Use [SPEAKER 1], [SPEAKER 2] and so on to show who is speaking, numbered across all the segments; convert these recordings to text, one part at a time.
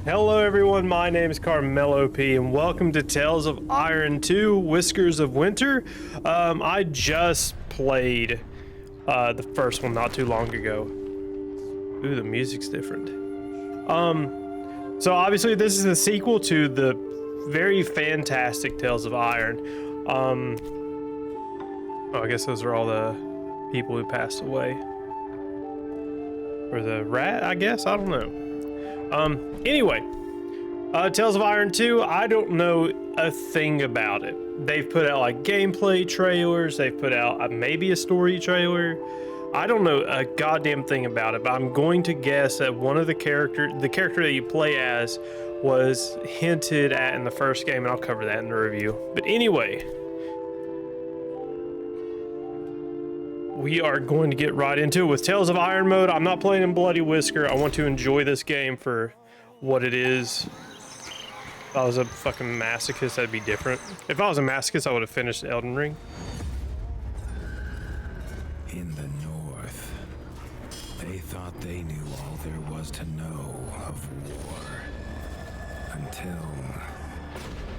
[SPEAKER 1] Hello everyone, my name is CarmelOP and welcome to Tales of Iron 2, Whiskers of Winter. I just played the first one not too long ago. Ooh, the music's different. So obviously this is a sequel to the very fantastic Tales of Iron. Oh, I guess those are all the people who passed away. Or the rat, I guess? I don't know. Anyway, Tales of Iron 2, I don't know a thing about it. They've put out like gameplay trailers, they've put out maybe a story trailer. I don't know a goddamn thing about it, but I'm going to guess that one of the character that you play as was hinted at in the first game, and I'll cover that in the review. But anyway, we are going to get right into it with Tales of Iron mode. I'm not playing in Bloody Whisker. I want to enjoy this game for what it is. If I was a fucking masochist, that'd be different. If I was a masochist, I would have finished Elden Ring.
[SPEAKER 2] In the north, they thought they knew all there was to know of war. Until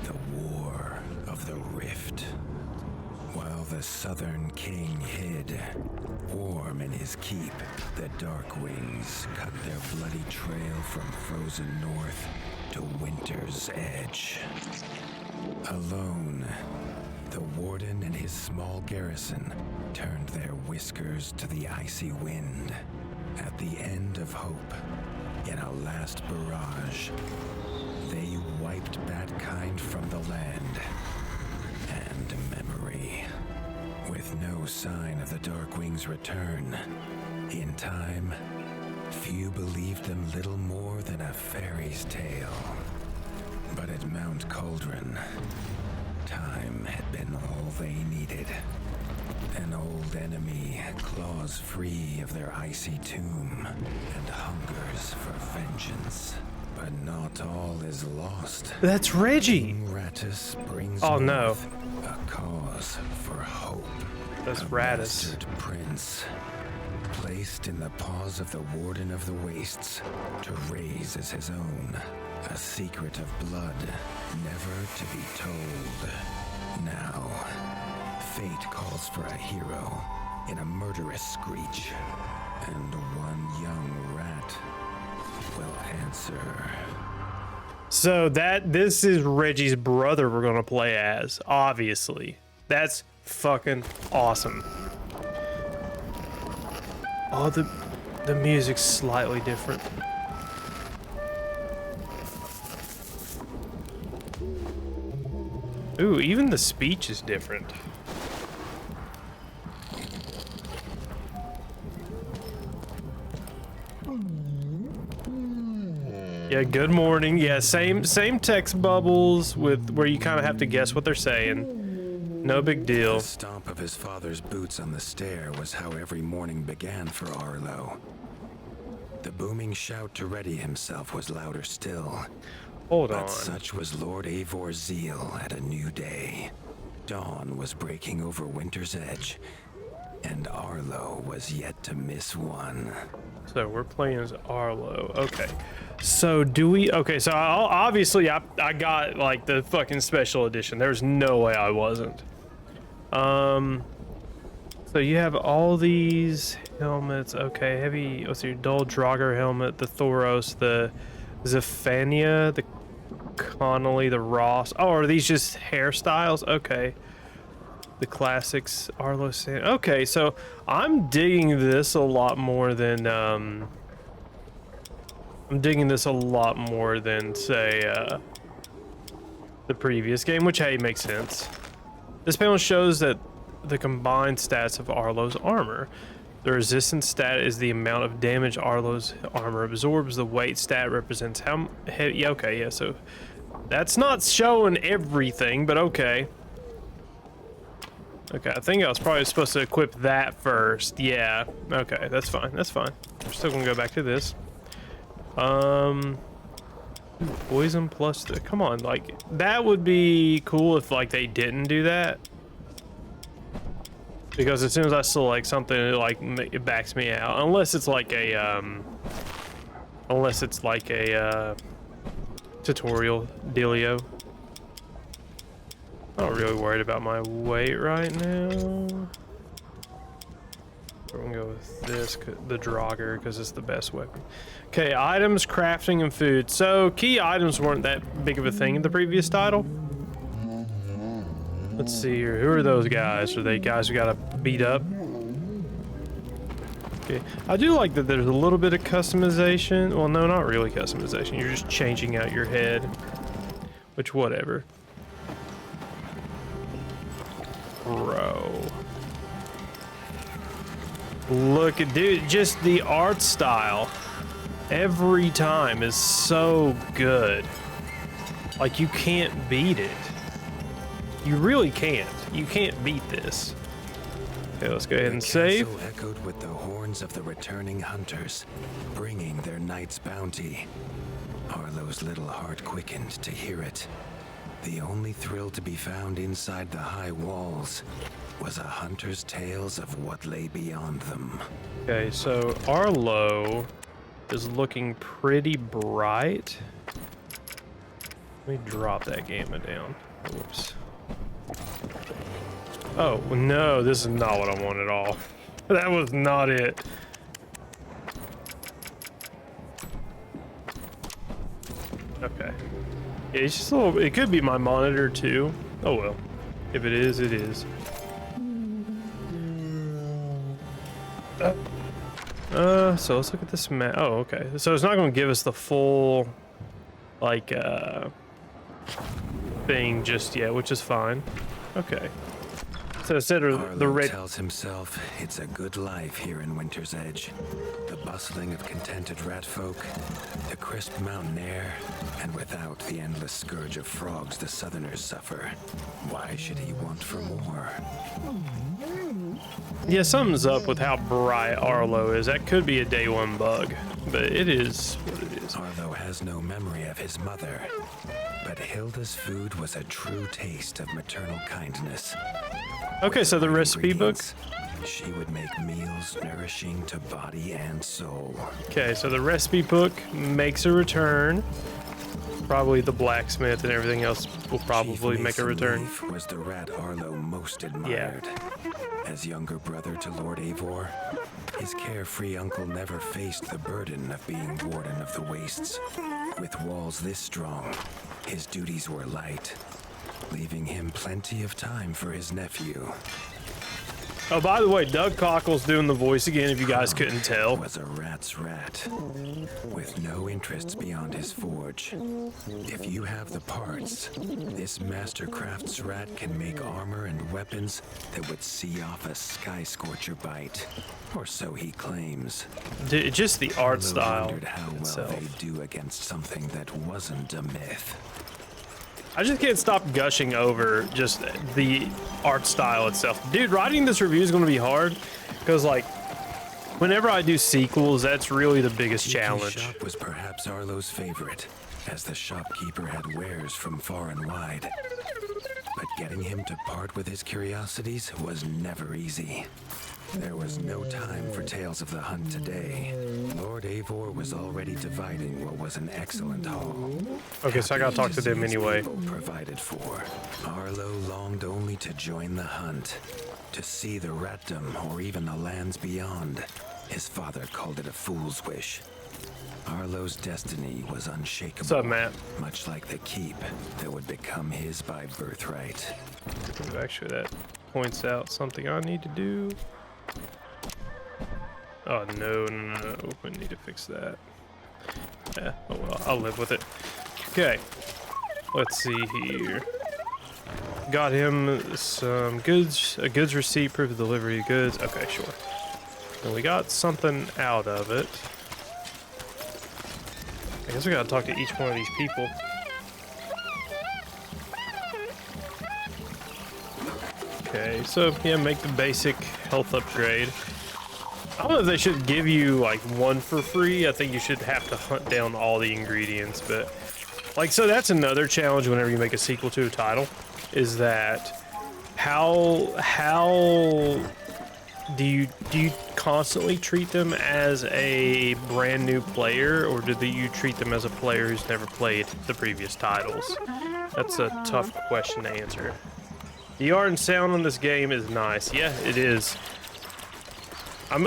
[SPEAKER 2] the War of the Rift. While the Southern King hid, warm in his keep, the Darkwings cut their bloody trail from frozen north to winter's edge. Alone, the Warden and his small garrison turned their whiskers to the icy wind. At the end of hope, in a last barrage, they wiped mankind from the land and memory. With no sign of the Darkwings' return, in time, few believed them little more than a fairy's tale. But at Mount Cauldron, time had been all they needed. An old enemy claws free of their icy tomb and hungers for vengeance. But not all is lost.
[SPEAKER 1] That's Reggie.
[SPEAKER 2] King Rattus brings
[SPEAKER 1] Oh no.
[SPEAKER 2] a cause for hope.
[SPEAKER 1] That's
[SPEAKER 2] A
[SPEAKER 1] Rattus.
[SPEAKER 2] bastard prince, placed in the paws of the Warden of the Wastes to raise as his own. A secret of blood, never to be told. Now, fate calls for a hero in a murderous screech, and one young rat will answer.
[SPEAKER 1] So this is Reggie's brother we're gonna play as, obviously. That's fucking awesome. Oh, the music's slightly different. Ooh, even the speech is different. Yeah, good morning. Yeah, same text bubbles with where you kind of have to guess what they're saying. No big deal.
[SPEAKER 2] The stomp of his father's boots on the stair was how every morning began for Arlo. The booming shout to ready himself was louder still.
[SPEAKER 1] Hold
[SPEAKER 2] But
[SPEAKER 1] on.
[SPEAKER 2] such was Lord Eivor's zeal at a new day. Dawn was breaking over winter's edge, and Arlo was yet to miss one.
[SPEAKER 1] So we're playing as Arlo. Okay. So do we? Okay. So obviously I got like the fucking special edition. There's no way I wasn't. So you have all these helmets. Okay. Heavy. What's your dull Draugr helmet? The Thoros. The Zephania. The Connolly. The Ross. Oh, are these just hairstyles? Okay. The classics, Arlo Sand. Okay, so I'm digging this a lot more than say the previous game, which hey makes sense. This panel shows that the combined stats of Arlo's armor. The resistance stat is the amount of damage Arlo's armor absorbs. The weight stat represents how heavy. Yeah, okay, yeah. So that's not showing everything, but okay. Okay, I think I was probably supposed to equip that first. Yeah, okay, that's fine, that's fine. We're still gonna go back to this. Poison plus, come on, like, that would be cool if, like, they didn't do that. Because as soon as I select something, it backs me out. Unless it's like a, tutorial dealio. I'm not really worried about my weight right now. We're gonna go with this, the Draugr, because it's the best weapon. Okay, items, crafting, and food. So key items weren't that big of a thing in the previous title. Let's see here. Who are those guys? Are they guys who gotta beat up? Okay, I do like that there's a little bit of customization. Well, no, not really customization. You're just changing out your head, which whatever. Bro. Look at, dude, just the art style every time is so good. Like, you can't beat it. You really can't. You can't beat this. Okay, let's go ahead and save.
[SPEAKER 2] The castle echoed with the horns of the returning hunters, bringing their night's bounty. Arlo's little heart quickened to hear it. The only thrill to be found inside the high walls was a hunter's tales of what lay beyond them.
[SPEAKER 1] Okay, so Arlo is looking pretty bright. Let me drop that gamma down. Whoops. Oh, no, this is not what I want at all. That was not it. Okay. Yeah, it's just a little, it could be my monitor too. Oh well. If it is, it is. So let's look at this map. Oh, okay. So it's not going to give us the full, like, thing just yet, which is fine. Okay. So instead of the red...
[SPEAKER 2] tells himself it's a good life here in Winter's Edge. The bustling of contented rat folk, the crisp mountain air, and without the endless scourge of frogs the southerners suffer. Why should he want for more?
[SPEAKER 1] Yeah, something's up with how bright Arlo is. That could be a day one bug, but it is what it is.
[SPEAKER 2] Arlo has no memory of his mother, but Hilda's food was a true taste of maternal kindness.
[SPEAKER 1] Okay, so the recipe book.
[SPEAKER 2] She would make meals nourishing to body and soul.
[SPEAKER 1] Okay, so the recipe book makes a return. Probably the blacksmith and everything else will probably make a return.
[SPEAKER 2] Chief was the rat Arlo most admired.
[SPEAKER 1] Yeah.
[SPEAKER 2] As younger brother to Lord Eivor, his carefree uncle never faced the burden of being warden of the wastes. With walls this strong, his duties were light, leaving him plenty of time for his nephew.
[SPEAKER 1] Oh, by the way, Doug Cockle's doing the voice again, if you guys couldn't tell.
[SPEAKER 2] Was a rat's rat, with no interests beyond his forge. If you have the parts, this Mastercraft's rat can make armor and weapons that would see off a sky scorcher bite, or so he claims.
[SPEAKER 1] Dude, just the art style
[SPEAKER 2] wondered how
[SPEAKER 1] itself.
[SPEAKER 2] well they do against something that wasn't a myth.
[SPEAKER 1] I just can't stop gushing over just the art style itself. Dude, writing this review is going to be hard because, like, whenever I do sequels, that's really the biggest challenge.
[SPEAKER 2] The shop was perhaps Arlo's favorite, as the shopkeeper had wares from far and wide. But getting him to part with his curiosities was never easy. There was no time for tales of the hunt today. Lord Eivor was already dividing what was an excellent haul.
[SPEAKER 1] Okay, so I gotta talk to them anyway.
[SPEAKER 2] Provided for. Arlo longed only to join the hunt, to see the ratdom or even the lands beyond. His father called it a fool's wish. Arlo's destiny was unshakable.
[SPEAKER 1] What's up, Matt?
[SPEAKER 2] Much like the keep that would become his by birthright.
[SPEAKER 1] Actually, that points out something I need to do. Oh, no. We need to fix that. Yeah, oh well, I'll live with it. Okay, let's see here. Got him some goods, a goods receipt, proof of delivery of goods. Okay, sure. And we got something out of it. I guess we gotta talk to each one of these people. Okay, so yeah, make the basic health upgrade. I don't know if they should give you like one for free. I think you should have to hunt down all the ingredients, but like, so that's another challenge whenever you make a sequel to a title, is that how do you constantly treat them as a brand new player, or do you treat them as a player who's never played the previous titles? That's a tough question to answer. The art and sound on this game is nice. Yeah, it is. I'm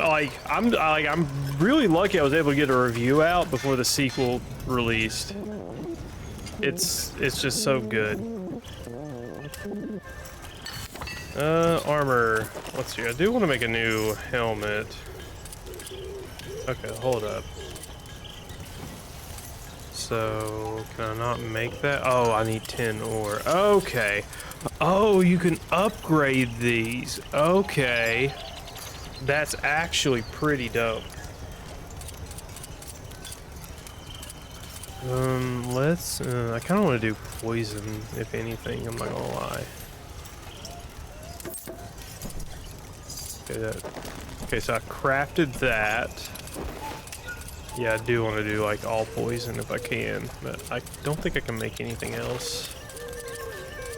[SPEAKER 1] really lucky I was able to get a review out before the sequel released. It's just so good. Armor. Let's see. I do want to make a new helmet. Okay, hold up. So, can I not make that? Oh, I need 10 ore. Okay. Oh, you can upgrade these. Okay. That's actually pretty dope. I kind of want to do poison, if anything, I'm not gonna lie. Okay, so I crafted that. Yeah, I do want to do like all poison if I can, but I don't think I can make anything else.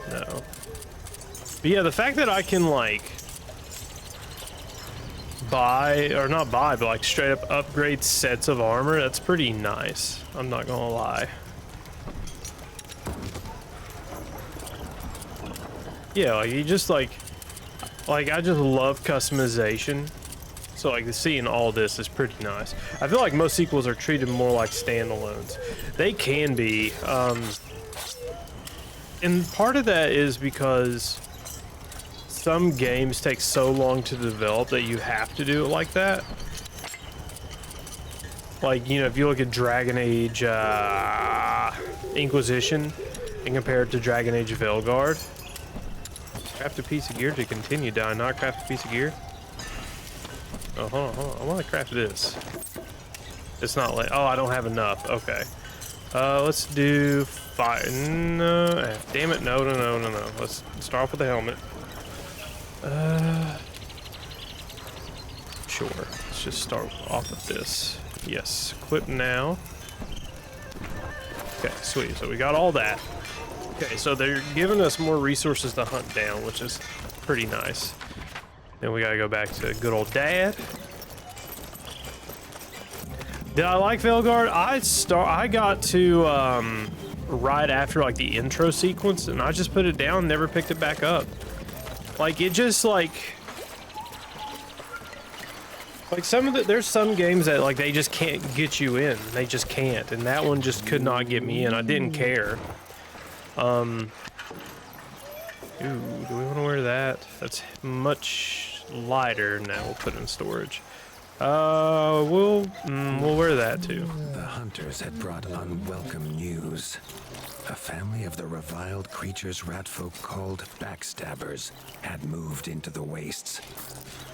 [SPEAKER 1] No. But yeah, the fact that I can like buy, or not buy, but like straight up upgrade sets of armor, that's pretty nice. I'm not gonna lie. Yeah, like you just like I just love customization. So like seeing all this is pretty nice. I feel like most sequels are treated more like standalones. They can be, and part of that is because some games take so long to develop that you have to do it like that. Like, you know, if you look at Dragon Age Inquisition and compare it to Dragon Age Veilguard. Craft a piece of gear to continue. Did I not craft a piece of gear? Oh, hold on. I want to craft this. It's not like, oh, I don't have enough. Okay. Let's do fire. No, damn it. No. Let's start off with the helmet. Sure. Let's just start off with this. Yes. Equip now. Okay, sweet. So we got all that. Okay, so they're giving us more resources to hunt down, which is pretty nice. Then we gotta go back to good old Dad. Did I like Veilguard? I got to right after like the intro sequence, and I just put it down, never picked it back up. Like it just like there's some games that like they just can't get you in. They just can't, and that one just could not get me in. I didn't care. Ooh, do we want to wear that? That's much lighter. Now we'll put it in storage. We'll wear that too.
[SPEAKER 2] The hunters had brought unwelcome news. A family of the reviled creatures ratfolk called backstabbers had moved into the wastes.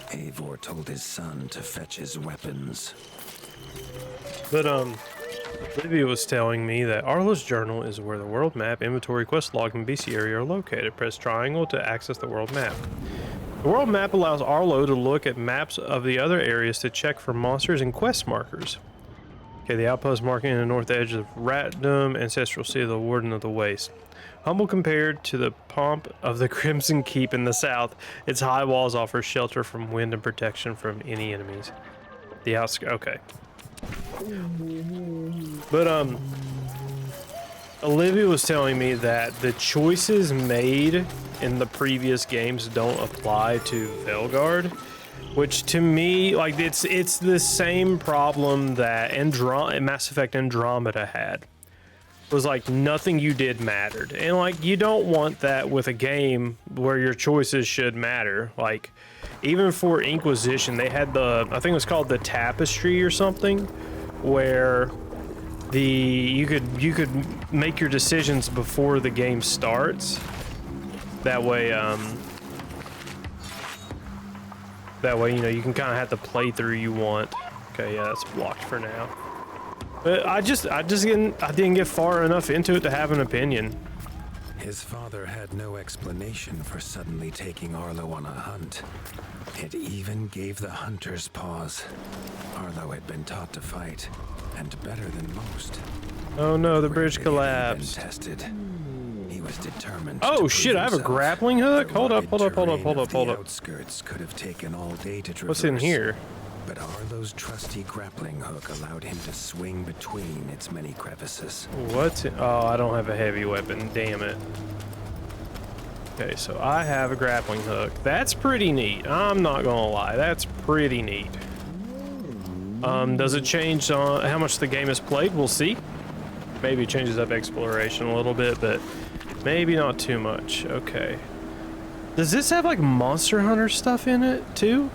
[SPEAKER 2] Eivor told his son to fetch his weapons.
[SPEAKER 1] But Olivia was telling me that Arlo's journal is where the world map, inventory, quest log, and bestiary are located. Press triangle to access the world map. The world map allows Arlo to look at maps of the other areas to check for monsters and quest markers. Okay, the outpost marking in the north edge of Ratdom, ancestral seat of the Warden of the Waste. Humble compared to the pomp of the Crimson Keep in the south, its high walls offer shelter from wind and protection from any enemies. The outskirts, okay. But Olivia was telling me that the choices made in the previous games don't apply to Veilguard, which to me, like it's the same problem that Mass Effect Andromeda had. It was like nothing you did mattered, and like you don't want that with a game where your choices should matter. Like even for Inquisition, they had I think it was called the Tapestry or something, where you could make your decisions before the game starts. That way, you know, you can kind of have the playthrough you want. Okay, yeah, that's blocked for now. But I didn't get far enough into it to have an opinion.
[SPEAKER 2] His father had no explanation for suddenly taking Arlo on a hunt. It even gave the hunters pause. Arlo had been taught to fight, and better than most.
[SPEAKER 1] Oh no, the bridge collapsed.
[SPEAKER 2] Tested. He was determined.
[SPEAKER 1] Oh
[SPEAKER 2] to
[SPEAKER 1] shit!
[SPEAKER 2] prove
[SPEAKER 1] I have a
[SPEAKER 2] himself.
[SPEAKER 1] grappling hook.
[SPEAKER 2] The
[SPEAKER 1] Hold up!
[SPEAKER 2] rugged
[SPEAKER 1] Hold up! Hold up!
[SPEAKER 2] terrain
[SPEAKER 1] Hold
[SPEAKER 2] of
[SPEAKER 1] up! Hold
[SPEAKER 2] the
[SPEAKER 1] up!
[SPEAKER 2] outskirts could have taken all day to traverse.
[SPEAKER 1] What's in here?
[SPEAKER 2] But Arlo's trusty grappling hook allowed him to swing between its many crevices.
[SPEAKER 1] What's in? Oh, I don't have a heavy weapon. Damn it. Okay, so I have a grappling hook. That's pretty neat. I'm not gonna lie. That's pretty neat. Does it change how much the game is played? We'll see. Maybe it changes up exploration a little bit, but maybe not too much. Okay. Does this have like Monster Hunter stuff in it too?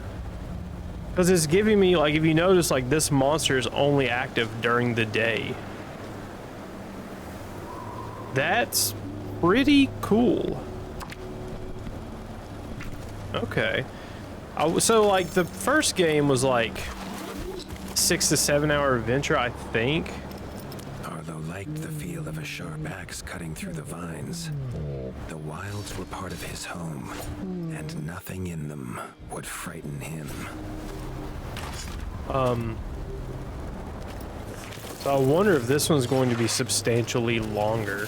[SPEAKER 1] Because it's giving me, like, if you notice, like, this monster is only active during the day. That's pretty cool. Okay. So, like, the first game was, like, 6 to 7 hour adventure, I think.
[SPEAKER 2] Arlo liked the feel of a sharp axe cutting through the vines. The wilds were part of his home, and nothing in them would frighten him.
[SPEAKER 1] So I wonder if this one's going to be substantially longer.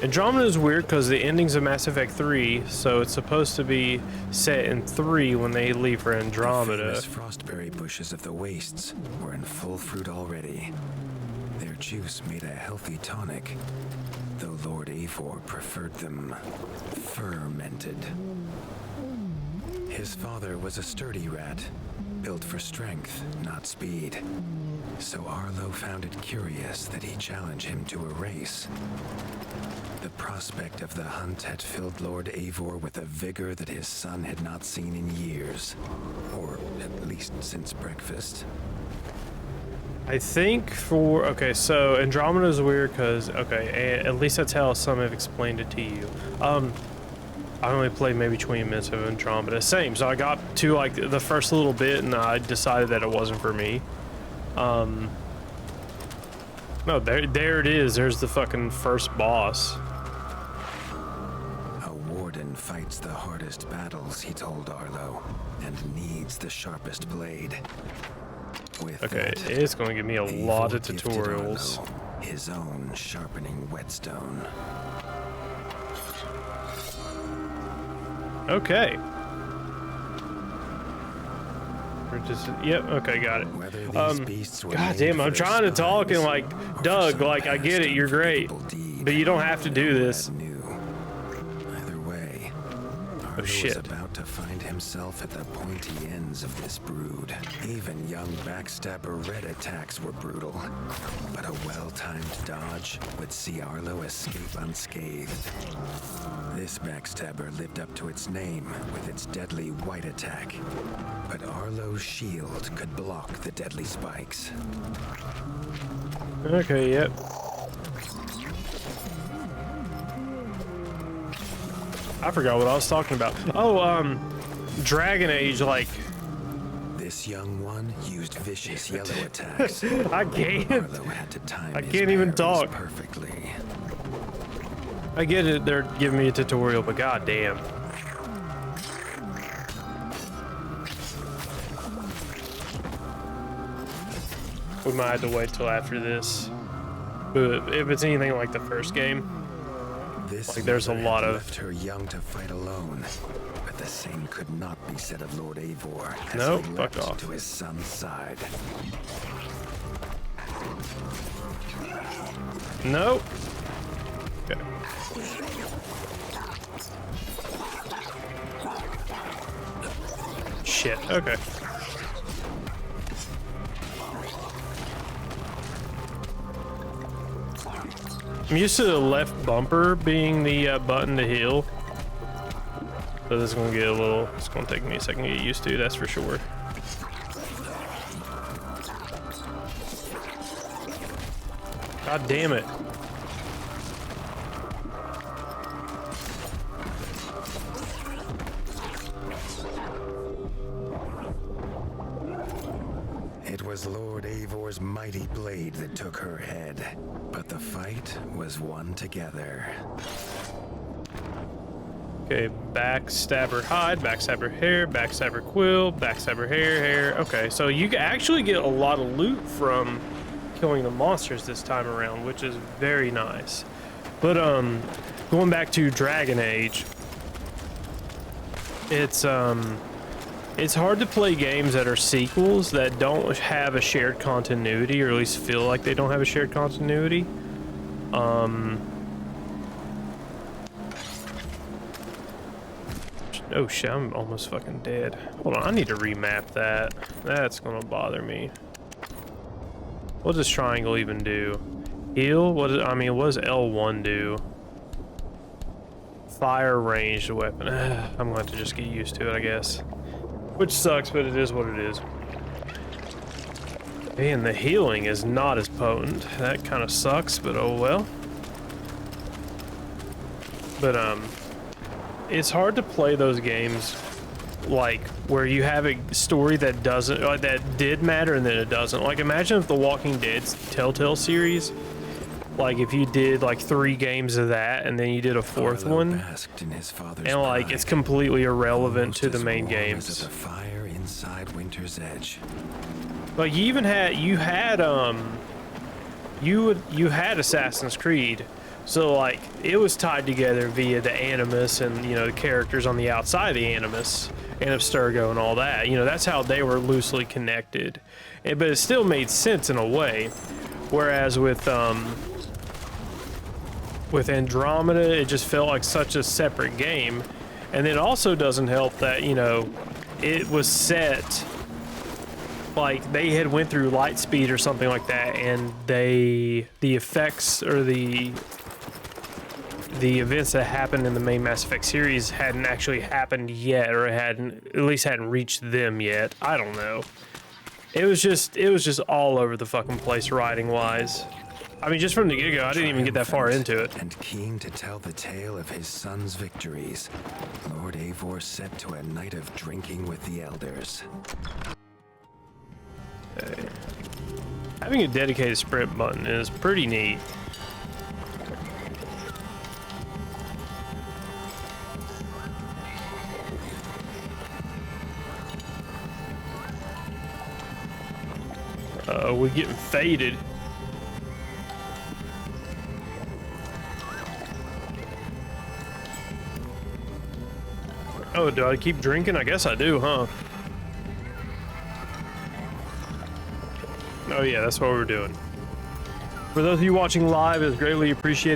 [SPEAKER 1] Andromeda is weird because the ending's of Mass Effect 3, so it's supposed to be set in 3 when they leave for Andromeda.
[SPEAKER 2] The famous frostberry bushes of the wastes were in full fruit already. Their juice made a healthy tonic, though Lord Eivor preferred them fermented. His father was a sturdy rat, built for strength, not speed. So Arlo found it curious that he challenged him to a race. The prospect of the hunt had filled Lord Eivor with a vigor that his son had not seen in years, or at least since breakfast.
[SPEAKER 1] I think for, okay, so Andromeda is weird because, okay, at least that's how some have explained it to you. I only played maybe 20 minutes of Andromeda. Same, so I got to like the first little bit and I decided that it wasn't for me. No, there it is. There's the fucking first boss.
[SPEAKER 2] A warden fights the hardest battles, he told Arlo, and needs the sharpest blade. With
[SPEAKER 1] Okay,
[SPEAKER 2] that,
[SPEAKER 1] it's going to give me a
[SPEAKER 2] Eivor
[SPEAKER 1] lot of
[SPEAKER 2] gifted
[SPEAKER 1] tutorials.
[SPEAKER 2] Arlo his own sharpening whetstone.
[SPEAKER 1] Okay. Yep, okay, got it.
[SPEAKER 2] Whether these beasts were
[SPEAKER 1] God
[SPEAKER 2] made
[SPEAKER 1] damn,
[SPEAKER 2] for
[SPEAKER 1] I'm
[SPEAKER 2] their
[SPEAKER 1] trying to talk and
[SPEAKER 2] spines
[SPEAKER 1] like,
[SPEAKER 2] or for
[SPEAKER 1] Doug,
[SPEAKER 2] some
[SPEAKER 1] like, I get
[SPEAKER 2] past
[SPEAKER 1] it, you're great,
[SPEAKER 2] unforgettable deed,
[SPEAKER 1] but you don't have to do this.
[SPEAKER 2] Lad knew. Either way, Arlo was
[SPEAKER 1] shit.
[SPEAKER 2] about to find himself at the pointy ends of this brood. Even young backstabber Red attacks were brutal, but a well-timed dodge would see Arlo escape unscathed. This backstabber lived up to its name with its deadly white attack, but Arlo's shield could block the deadly spikes.
[SPEAKER 1] Okay, yep. I forgot what I was talking about. Oh, Dragon Age, like,
[SPEAKER 2] This young one used vicious yellow attacks.
[SPEAKER 1] I can't.
[SPEAKER 2] Arlo had to time
[SPEAKER 1] I
[SPEAKER 2] his
[SPEAKER 1] can't even
[SPEAKER 2] parries
[SPEAKER 1] talk.
[SPEAKER 2] perfectly.
[SPEAKER 1] I get it, they're giving me a tutorial, but goddamn. We might have to wait till after this. But if it's anything like the first game,
[SPEAKER 2] This
[SPEAKER 1] like, there's a
[SPEAKER 2] mother
[SPEAKER 1] lot
[SPEAKER 2] had
[SPEAKER 1] of-
[SPEAKER 2] left her young to fight alone, but the same could not be said of Lord Eivor as
[SPEAKER 1] Nope,
[SPEAKER 2] he
[SPEAKER 1] fuck
[SPEAKER 2] leapt
[SPEAKER 1] off.
[SPEAKER 2] to his son's side.
[SPEAKER 1] nope. Okay. Shit, okay. I'm used to the left bumper being the button to heal. So this is gonna get a little, it's gonna take me a second to get used to, that's for sure. God damn it.
[SPEAKER 2] It was Lord Eivor's mighty blade that took her head, but the fight was won together.
[SPEAKER 1] Okay, backstabber hide, backstabber hair, backstabber quill, backstabber hair. Okay, so you actually get a lot of loot from killing the monsters this time around, which is very nice. But going back to Dragon Age, it's hard to play games that are sequels that don't have a shared continuity, or at least feel like they don't have a shared continuity. Oh shit, I'm almost fucking dead. Hold on, I need to remap that. That's gonna bother me. What does triangle even do? Heal? What does L1 do? Fire ranged weapon. I'm going to have to just get used to it, I guess. Which sucks, but it is what it is. And the healing is not as potent. That kind of sucks, but oh well. But it's hard to play those games like where you have a story that doesn't, that did matter and then it doesn't. Like imagine if the Walking Dead's Telltale series, like if you did like 3 games of that and then you did a 4th one, and like it's completely irrelevant to the main games.
[SPEAKER 2] Fire inside Winter's Edge.
[SPEAKER 1] Like you had Assassin's Creed, so like it was tied together via the Animus and the characters on the outside of the Animus and Abstergo and all that. That's how they were loosely connected, but it still made sense in a way. Whereas with Andromeda, it just felt like such a separate game, and it also doesn't help that it was set like they had went through Lightspeed or something like that, and the effects or the events that happened in the main Mass Effect series hadn't actually happened yet, or at least hadn't reached them yet. I don't know. It was just all over the fucking place writing wise. I mean, just from the get-go, I didn't even get that far into it.
[SPEAKER 2] And keen to tell the tale of his son's victories, Lord Eivor set to a night of drinking with the elders.
[SPEAKER 1] Okay. Having a dedicated sprint button is pretty neat. We're getting faded. Oh, do I keep drinking? I guess I do, huh? Oh yeah, that's what we're doing. For those of you watching live, it's greatly appreciated.